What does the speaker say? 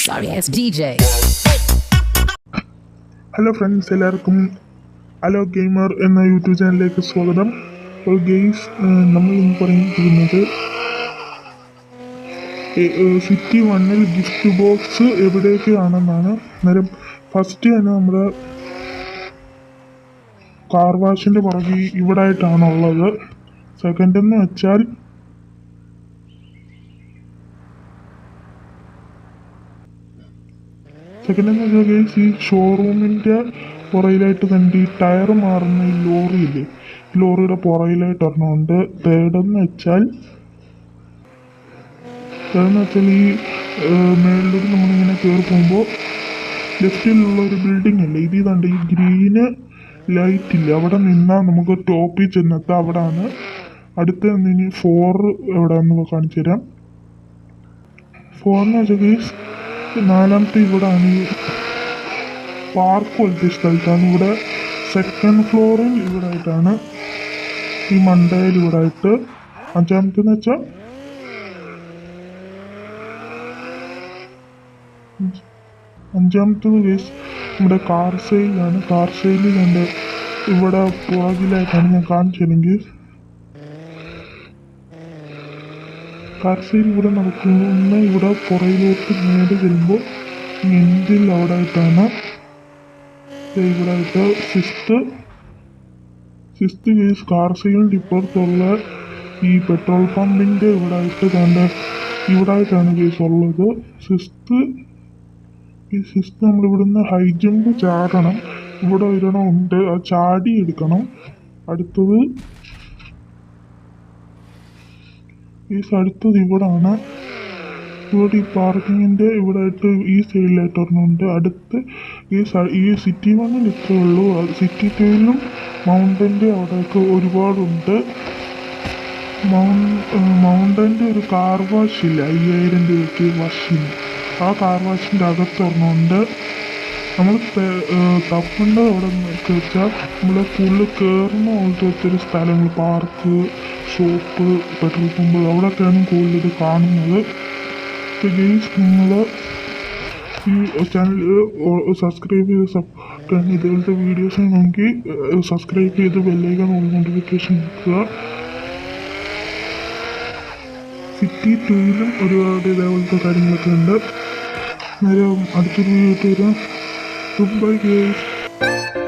sorry ass DJ. Hello friends, എല്ലാവർക്കും hello gamer എന്ന YouTube ചാനലിലേക്ക് സ്വാഗതം. അപ്പോൾ ഗെയിംസ് നമ്മൾ ഇന്ന് പറയാൻ പോകുന്നത് സിറ്റി 1 ഗിഫ്റ്റ് ബോക്സ് എവിടെയൊക്കെയാണെന്നാണ്. അന്നേരം ഫസ്റ്റ് തന്നെ നമ്മുടെ കാർ വാഷിൻ്റെ പുറകെ ഇവിടെ ആയിട്ടാണുള്ളത്. സെക്കൻഡ് എന്ന് വെച്ചാൽ ഗെയിംസ് ഈ ഷോറൂമിൻ്റെ പുറയിലായിട്ട് തന്നെ ഈ ടയർ മാറുന്ന ഈ ലോറിയില്ലേ, ലോറിയുടെ പുറയിലായിട്ട് ഒരെണ്ണമുണ്ട്. തേർഡെന്ന് വെച്ചാൽ ഈ മേളിലൂടെ നമ്മളിങ്ങനെ കയറി പോകുമ്പോൾ ലെഫ്റ്റിലുള്ള ഒരു ബിൽഡിംഗ് അല്ലേ, ഇത് കണ്ട് ഈ ഗ്രീന് ലൈറ്റ് ഇല്ല, അവിടെ നിന്നാൽ നമുക്ക് ടോപ്പിൽ ചെന്നെത്താം. അവിടെയാണ് അടുത്ത ഇനി 4 എവിടെയാണെന്ന് കാണിച്ചു തരാം. 4 എന്ന് വെച്ചാൽ ഗെയിംസ് നാലാമത്തെ ഇവിടെയാണ്, ഈ പാർക്ക് പോലത്തെ സ്ഥലത്താണ്. ഇവിടെ സെക്കൻഡ് ഫ്ലോറിൽ ഇവിടെ ആയിട്ടാണ്, ഈ മണ്ടയിൽ ഇവിടെ ആയിട്ട്. അഞ്ചാമത്തെന്ന് വെച്ചാൽ കേസ് നമ്മുടെ കാർ സെയിലാണ്. കാർ സെയിലിൽ കണ്ട് ഇവിടെ പുറകിലായിട്ടാണ് ഞാൻ കാണിച്ചില്ലെങ്കിൽ കാർ സെയിൽ ഇവിടെ നടക്കുന്ന. ഇവിടെ പുറയിലോട്ട് നേരെ വരുമ്പോൾ എൻഡിൽ അവിടെ ആയിട്ടാണ് ഇവിടെ ആയിട്ട് സിക്സ്ത് കേസ് കാർ സെയിലിൻ്റെ ഇപ്പുറത്തുള്ള ഈ പെട്രോൾ പമ്പിൻ്റെ ഇവിടെ ആയിട്ട് കണ്ട് ഇവിടെ ആയിട്ടാണ് കേസ് ഉള്ളത്. സിക്സ്ത് നമ്മളിവിടുന്ന് ഹൈ ജമ്പ് ചാടണം. ഇവിടെ ഒരെണ്ണം ഉണ്ട്, അത് ചാടി എടുക്കണം. അടുത്തത് ഇവിടാണ്. ഇവിടെ ഈ പാർക്കിങ്ങിൻ്റെ ഇവിടെ ആയിട്ട് ഈ സൈഡിലായിട്ട് ഒരെണ്ണമുണ്ട്. അടുത്ത് ഈ സിറ്റി 1 ഇത്രേ ഉള്ളൂ. സിറ്റി 2ലും മൗണ്ടൻ്റെ അവിടെയൊക്കെ ഒരുപാടുണ്ട്. മൗണ്ടൻ്റെ ഒരു കാർ വാഷ് ഇല്ല, 5000 രൂപയ്ക്ക് വാഷിന്. ആ കാർ വാഷിൻ്റെ അകത്തൊരെണ്ണമുണ്ട്. നമ്മൾ തപ്പേണ്ടത് അവിടെ എന്നൊക്കെ വെച്ചാൽ നമ്മൾ കൂടുതൽ കയറുന്ന പോലത്തെ ഒത്തിരി സ്ഥലങ്ങൾ, പാർക്ക്, ഷോപ്പ്, പെട്രോൾ പമ്പ്, അവിടെയൊക്കെയാണ് കൂടുതൽ ഇത് കാണുന്നത്. ഗെയിംസ് നിങ്ങൾ ഈ ചാനൽ സബ്സ്ക്രൈബ് ചെയ്ത് ഇതുപോലത്തെ വീഡിയോസ് നോക്കി സബ്സ്ക്രൈബ് ചെയ്ത് ബെല്ലൈക്കൺ നോട്ടിഫിക്കേഷൻ നോക്കുക. സിറ്റി 2ലും ഒരുപാട് ഇതേപോലത്തെ കാര്യങ്ങളൊക്കെ ഉണ്ട്. നേരെ അടുത്തൊരു വീഡിയോ വരാം. Bye guys.